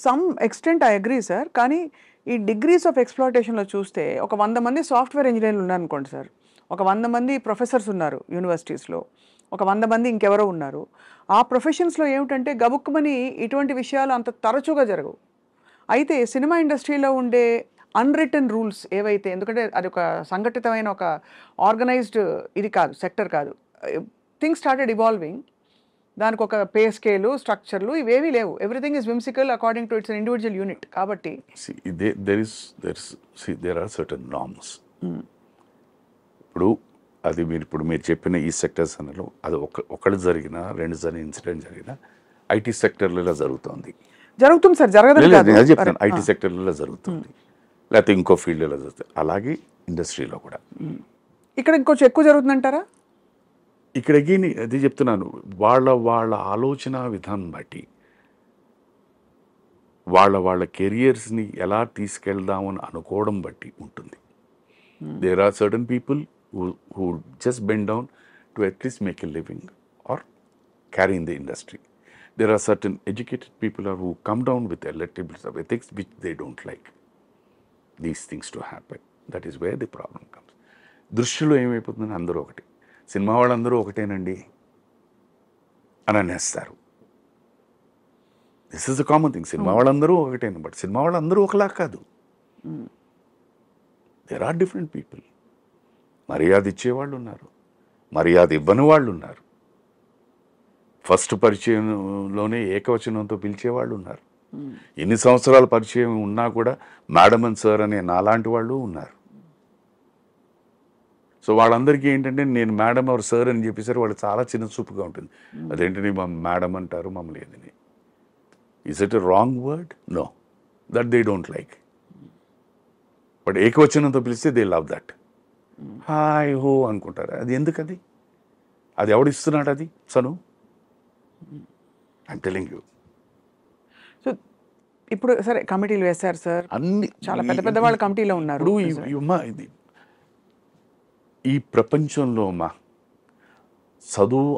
Some extent I agree sir. కానీ ఈ degrees of ఎక్స్‌ప్లాయిటేషన్‌లో చూస్తే ఒక 100 మంది సాఫ్ట్‌వేర్ ఇంజినీర్లు ఉన్నారనుకోండి సార్. ఒక 100 మంది ప్రొఫెసర్స్ ఉన్నారు యూనివర్సిటీస్‌లో. ఒక 100 మంది ఇంకెవరో ఉన్నారు. ఆ ప్రొఫెషన్స్‌లో ఏమిటంటే గబుక్కుమని ఇటువంటి విషయాలు అంత తరచుగా జరగవు. అయితే సినిమా ఇండస్ట్రీలో ఉండే అన్‌రిటెన్ రూల్స్ ఏవైతే, ఎందుకంటే అది ఒక సంఘటితమైన ఒక ఆర్గనైజ్డ్ ఇది కాదు, సెక్టర్ కాదు. Things started evolving. దానికి ఒక పే స్కేలు, స్ట్రక్చర్లు ఇవేవీ లేవు. Everything is whimsical according to it's individual unit. కాబట్టి there are certain norms. ఇప్పుడు అది మీరు చెప్పిన ఈ సెక్టర్స్ అన్నలో అది ఒకటి జరిగినా, రెండు ఇన్సిడెంట్ జరిగినా ఐటీ సెక్టర్లో ఇలా జరుగుతుంది సార్. జరగదని కాదు, నేను చెప్తాను. ఐటీ సెక్టర్లో జరుగుతుంది, లేకపోతే ఇంకో ఫీల్డ్లో జరుగుతుంది. అలాగే ఇండస్ట్రీలో కూడా. ఇక్కడ ఇంకొంచెం ఎక్కువ జరుగుతుందంటారా? ఇక్కడ అగైన్ అది చెప్తున్నాను, వాళ్ళ ఆలోచన విధానం బట్టి, వాళ్ళ కెరియర్స్ని ఎలా తీసుకెళ్దామని అనుకోవడం బట్టి ఉంటుంది. There are certain people who just bend down to at least make a living or carry in the industry. There are certain educated people who come down with a little bit of ethics which they don't like these things to happen. That is where the problem comes. దృష్టిలో ఏమైపోతుందని అందరూ ఒకటి, cinema వాళ్ళందరూ ఒకటేనండి అని అనేస్తారు. This is the common thing. Cinema వాళ్ళందరూ ఒకటేను, but cinema వాళ్ళందరూ ఒకలా కాదు. There are different people. మర్యాద ఇచ్చేవాళ్ళు ఉన్నారు, మర్యాద ఇవ్వని వాళ్ళు ఉన్నారు, ఫస్ట్ పరిచయంలోనే ఏకవచనంతో పిలిచేవాళ్ళు ఉన్నారు, ఎన్ని సంవత్సరాల పరిచయం ఉన్నా కూడా మేడం అండ్ సార్ అనే నాలాంటి వాళ్ళు ఉన్నారు. సో వాళ్ళందరికీ ఏంటంటే నేను మేడం ఆర్ సార్ అని చెప్పేసరి వాళ్ళు చాలా చిన్న చూపుగా ఉంటుంది. అదేంటని మా మేడం అంటారు మమ్మల్ని ఏదని. Is it a wrong word? No, that they don't like. But ఏకవచనంతో పిలిస్తే దే లవ్ దట్. హాయ్ హో అనుకుంటారు. అది ఎందుకది? అది ఎవడిస్తున్నాడు? అది సను ఐమ్ టెలింగ్ యూ. సో ఇప్పుడు సరే కమిటీలు వేశారు సార్, అన్ని చాలా పెద్ద వాళ్ళ కమిటీలో ఉన్నారు. ఇది ఈ ప్రపంచంలో చదువు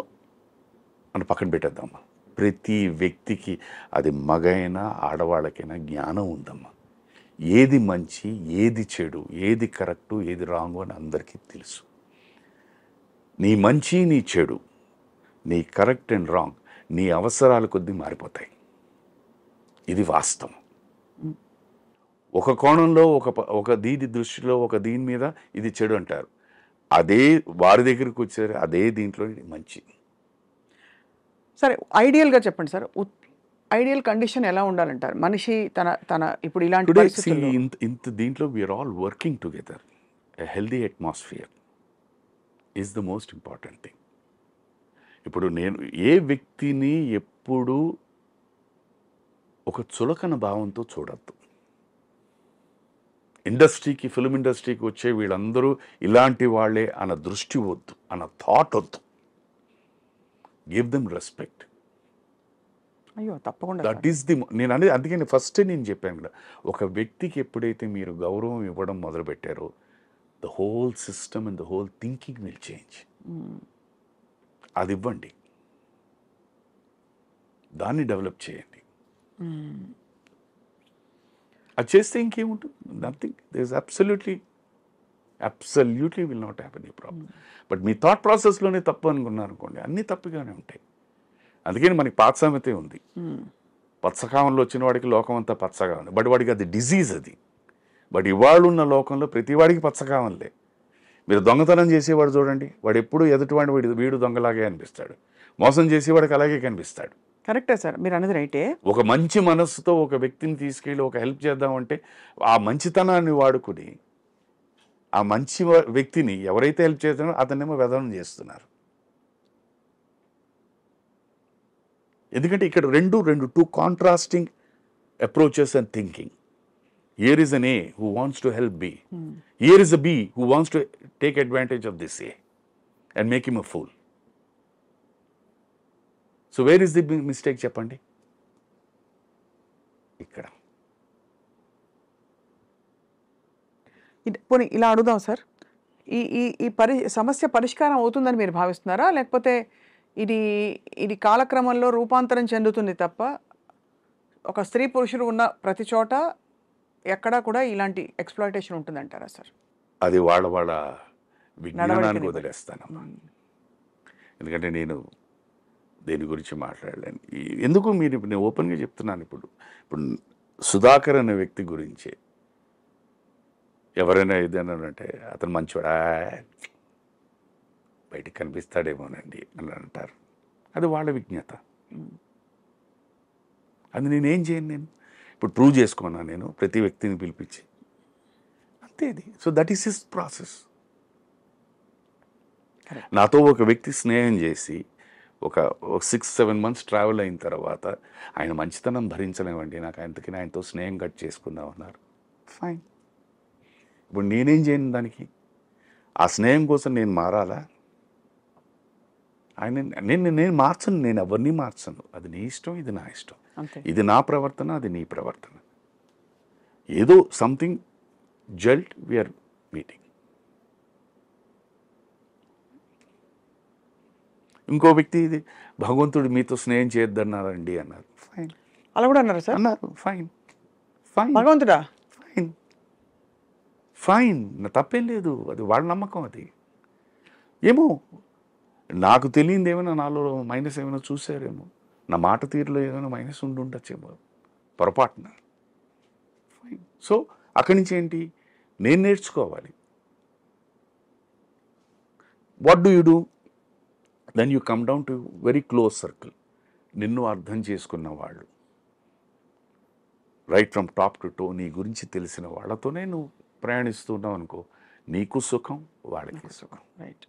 అని పక్కన పెట్టేద్దామా, ప్రతి వ్యక్తికి, అది మగైనా ఆడవాళ్ళకైనా జ్ఞానం ఉందమ్మా. ఏది మంచి, ఏది చెడు, ఏది కరెక్టు, ఏది రాంగు అని అందరికీ తెలుసు. నీ మంచి, నీ చెడు, నీ కరెక్ట్ అండ్ రాంగ్ నీ అవసరాల కొద్దీ మారిపోతాయి. ఇది వాస్తవం. ఒక కోణంలో ఒక దీని దృష్టిలో ఒక దీని మీద ఇది చెడు అంటారు. అదే వారి దగ్గరికి వచ్చారు, అదే దీంట్లో ఇది మంచి. సరే ఐడియల్గా చెప్పండి సార్, ఐడియల్ కండిషన్ ఎలా ఉండాలంటారు? మనిషి తన ఇప్పుడు ఇలాంటి పరిస్థితుల్లో ఇంత దీంట్లో we are all working together. A healthy atmosphere is the most important thing. ఇప్పుడు నేను ఏ వ్యక్తిని ఎప్పుడు ఒక చులకన భావంతో చూడద్దు. ఇండస్ట్రీకి, ఫిల్మ్ ఇండస్ట్రీకి వచ్చే వీళ్ళందరూ ఇలాంటి వాళ్ళే అన్న దృష్టి వద్దు, అన్న థాట్ వద్దు. Give them respect. అయ్యో తప్పకుండా. దట్ ఈస్ ది నేను అనేది. అందుకని ఫస్ట్ నేను చెప్పాను కదా, ఒక వ్యక్తికి ఎప్పుడైతే మీరు గౌరవం ఇవ్వడం మొదలుపెట్టారో the whole system and the whole thinking will change. అది ఇవ్వండి, దాన్ని డెవలప్ చేయండి. అది చేస్తే ఇంకేముంటుంది? Nothing. There is absolutely will not have any problem. But మీ థాట్ ప్రాసెస్లోనే తప్పు అనుకున్నారు అనుకోండి, అన్నీ తప్పుగానే ఉంటాయి. అందుకని మనకి పాత సామెతే ఉంది, పచ్చకామంలో వచ్చిన వాడికి లోకం అంతా పచ్చగా ఉంది. బట్ వాడికి అది డిజీజ్ అది. బట్ ఇవాళ ఉన్న లోకంలో ప్రతి వాడికి పచ్చకామంలే. మీరు దొంగతనం చేసేవాడు చూడండి, వాడు ఎప్పుడు ఎదుటివాడి వీడు దొంగలాగే అనిపిస్తాడు, మోసం చేసేవాడికి అలాగే కనిపిస్తాడు. కరెక్టే సార్, మీరు అన్నది రైటే. ఒక మంచి మనస్సుతో ఒక వ్యక్తిని తీసుకెళ్ళి ఒక హెల్ప్ చేద్దామంటే ఆ మంచితనాన్ని వాడుకుని ఆ మంచి వ్యక్తిని ఎవరైతే హెల్ప్ చేస్తున్నారో అతన్నేమో వెధనం చేస్తున్నారు. ఎందుకంటే ఇక్కడ రెండు two contrasting approaches and thinking. Here is an A who wants to help B. Here is a B who wants to take advantage of this A and make him a fool. So where is the mistake చెప్పండి? ఇక్కడ. పోనీ ఇలా అడుగుదాం sir, ఈ సమస్య పరిష్కారం అవుతుందని మీరు భావిస్తున్నారా, లేకపోతే ఇది కాలక్రమంలో రూపాంతరం చెందుతుంది తప్ప ఒక స్త్రీ పురుషుడు ఉన్న ప్రతి చోట ఎక్కడా కూడా ఇలాంటి ఎక్స్‌ప్లాయిటేషన్ ఉంటుందంటారా సార్? అది వాళ్ళ విజ్ఞానానికి నడవడికని బట్టి. వదిలేస్తానమ్మా. ఎందుకంటే నేను దేని గురించి మాట్లాడలేను. ఎందుకు మీరు నేను ఓపెన్గా చెప్తున్నాను. ఇప్పుడు సుధాకర్ అనే వ్యక్తి గురించి ఎవరైనా ఏదైనా అంటే అతను మంచివాడా, బయటికి కనిపిస్తాడేమోనండి అని అంటారు. అది వాళ్ళ విజ్ఞత. అది నేనేం చేయను. నేను ఇప్పుడు ప్రూవ్ చేసుకున్నా నేను ప్రతి వ్యక్తిని పిలిపించి, అంతే అది. So that is his process. నాతో ఒక వ్యక్తి స్నేహం చేసి ఒక 6-7 months ట్రావెల్ అయిన తర్వాత ఆయన మంచితనం భరించలేమండి, నాకు అందుకని ఆయనతో స్నేహం కట్ చేసుకుందాం అన్నారు. ఫైన్. ఇప్పుడు నేనేం చేయను దానికి? ఆ స్నేహం కోసం నేను మారాలా? ఆయన నేను మార్చను, నేను ఎవరిని మార్చను. అది నీ ఇష్టం, ఇది నా ఇష్టం. అంతే. ఇది నా ప్రవర్తన, అది నీ ప్రవర్తన. ఏదో సంథింగ్ జల్ట్ వీఆర్ మీటింగ్. ఇంకో వ్యక్తి ఇది భగవంతుడు మీతో స్నేహం చేయొద్దన్నారండి అన్నారు. ఫైన్. అలా కూడా అన్నారా సార్? అన్నారు. ఫైన్ ఫైన్ భగవంతుడా? ఫైన్ ఫైన్ నా తప్పేం లేదు. అది వాళ్ళ నమ్మకం. అది ఏమో నాకు తెలియదు, ఏమైనా నాలో మైనస్ ఏమైనా చూసారేమో, నా మాట తీరులో ఏమైనా మైనస్ ఉండొచ్చేమో పొరపాటున. ఫైన్. సో అక్కడి నుంచి ఏంటి నేను నేర్చుకోవాలి. What do you do? Then you come down to very close circle. నిన్ను అర్థం చేసుకున్న వాళ్ళు, right from top to toe నీ గురించి తెలిసిన వాళ్ళతోనే నువ్వు ప్రయాణిస్తున్నావు అనుకో, నీకు సుఖం, వాళ్ళకి సుఖం. రైట్.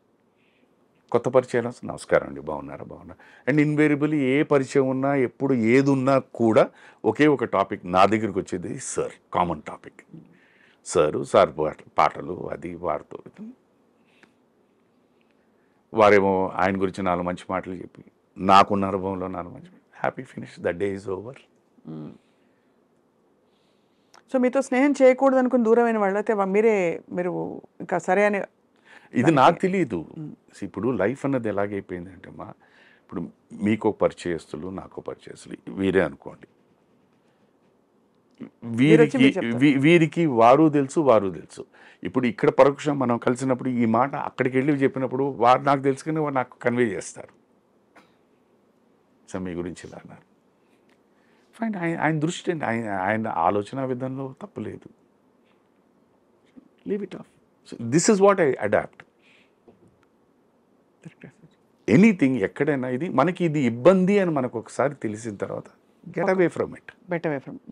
కొత్త పరిచయాలు నమస్కారం అండి, బాగున్నారా, బాగున్నారు. అండ్ ఇన్వేరియబుల్లీ ఏ పరిచయం ఉన్నా ఎప్పుడు ఏది ఉన్నా కూడా ఒకే ఒక టాపిక్ నా దగ్గరికి వచ్చేది సార్. కామన్ టాపిక్ సార్ పాటలు అది వారితో. వారేమో ఆయన గురించి 4 మంచి మాటలు చెప్పి నాకున్న అనుభవంలో 4 మంచి, happy finish, the day is over. So మీతో స్నేహం చేయకూడదు అనుకుని దూరమైన వాళ్ళైతే మీరు ఇంకా సరే అని ఇది నాకు తెలియదు. ఇప్పుడు లైఫ్ అన్నది ఎలాగైపోయిందంటే మా, ఇప్పుడు మీకు పరిచయస్తులు, నాకు పరిచయస్తులు వీరే అనుకోండి. వీరికి వారు తెలుసు, వారు తెలుసు. ఇప్పుడు ఇక్కడ పరోక్షం మనం కలిసినప్పుడు ఈ మాట అక్కడికి వెళ్ళి చెప్పినప్పుడు వారు నాకు తెలుసుకుని వారు నాకు కన్వే చేస్తారు. సో మీ గురించి ఇలా అన్నారు. ఫైన్. ఆయన దృష్టి, ఆయన ఆలోచన విధానంలో తప్పులేదు. Leave it off. This is what I adopt. Anything ఎక్కడైనా ఇది మనకి ఇది ఇబ్బంది అని మనకు ఒకసారి తెలిసిన తర్వాత get away from it.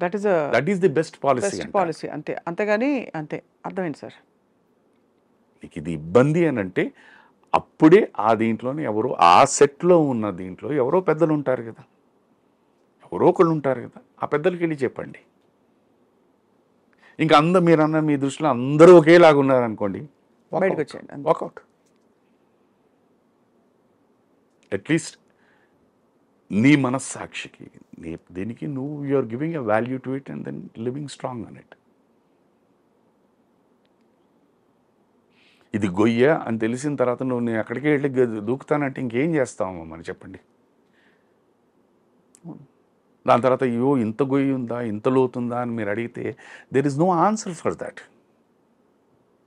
That is the best policy. అంతే. అంతేగాని అంతే. అర్థమైంది సార్. నీకు ఇది ఇబ్బంది అని అంటే అప్పుడే ఆ దీంట్లోనే ఎవరో ఆ సెట్లో ఉన్న దీంట్లో ఎవరో పెద్దలు ఉంటారు కదా, ఎవరో ఒకళ్ళు ఉంటారు కదా, ఆ పెద్దలకి వెళ్ళి చెప్పండి. ఇంకా మీరన్న మీ దృష్టిలో అందరూ ఒకేలాగా ఉన్నారనుకోండి, బయటకు వచ్చేయండి. వాకౌట్. అట్లీస్ట్ నీ మనస్సాక్షికి దీనికి నువ్వు you are giving a value to it and then living strong on it. ఇది గొయ్య అని తెలిసిన తర్వాత నువ్వు నేను అక్కడికే వెళ్ళి దూకుతానంటే ఇంకేం చేస్తావు మనం చెప్పండి. దాని తర్వాత అయ్యో ఇంత గొయ్యి ఉందా, ఇంత లోతుందా అని మీరు అడిగితే there is no answer for that.